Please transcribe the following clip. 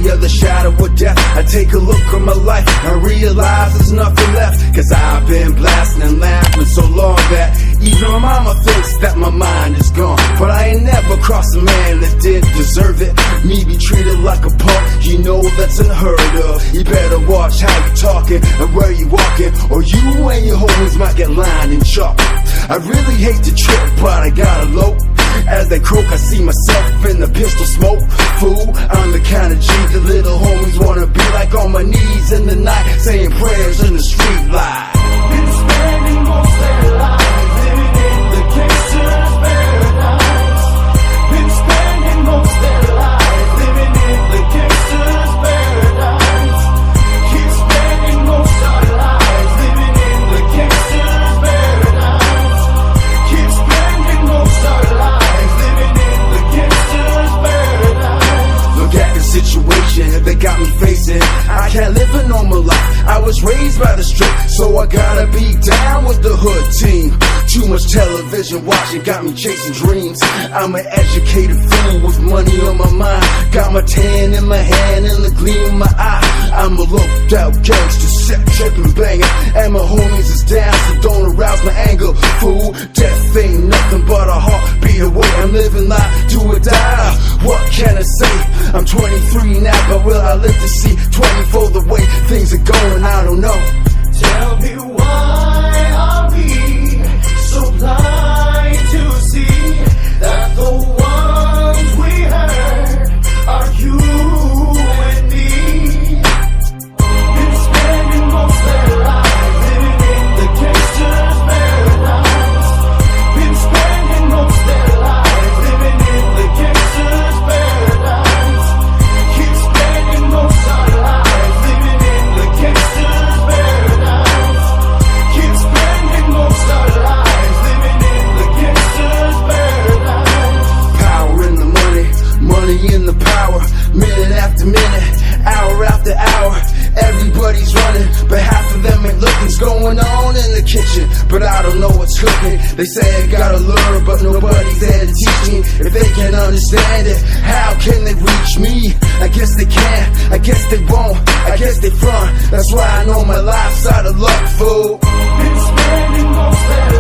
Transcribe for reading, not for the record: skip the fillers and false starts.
the other shadow of death. I take a look at my life and realize there's nothing left. Cause I've been blasting and laughing so long that even my mama thinks that my mind is gone. But I ain't never crossed a man that did deserve it. Me be treated like a punk, you know that's unheard of. You better watch how you talking and where you walking, or you and your homies might get lined and chalk. I really hate to trip, but I gotta low. As they croak, I see myself in the pistol smoke. Fool, I'm the kind of G the little homies wanna be like, on my knees in the night, saying prayers in the street light. Been spending most their lives living in the gangster's paradise. Been spending most their lives living in the gangster's paradise. Keep spending most our lives living in the gangster's paradise. Keep spending most our lives living in the gangster's paradise. Look at the situation they got me facing. I can't live a normal life. I was raised by the strip, so I gotta be down with the hood team. Too much television watching got me chasing dreams. I'm an educated fool with money on my mind. Got my tan in my hand and the gleam in my eye. I'm a looked out gangster, set tripping banging, and my homies is down, so don't arouse my anger. Fool, death ain't nothing but a heartbeat away. I'm living life, do or die. What can I say? I'm 23 now, but will I live to see 24? The way things are going, I don't know. Tell me why are we so blind to see that the ones we hurt are you and me? Been spending most their lives living in the gangster's paradise. Been spending most their lives living in the gangster's paradise. Keep spending most our lives living in the gangster's paradise. Keep spending most our lives living in the gangster's paradise. Power in the money, money in the power. Minute after minute, hour after hour, everybody's running, but half of them ain't looking's going on in the kitchen, but I don't know what's cooking. They say I gotta learn, but nobody's there to teach me. If they can't understand it, how can they reach me? I guess they can, I guess they won't, I guess they front. That's why I know my life's out of luck, fool. Been spending most their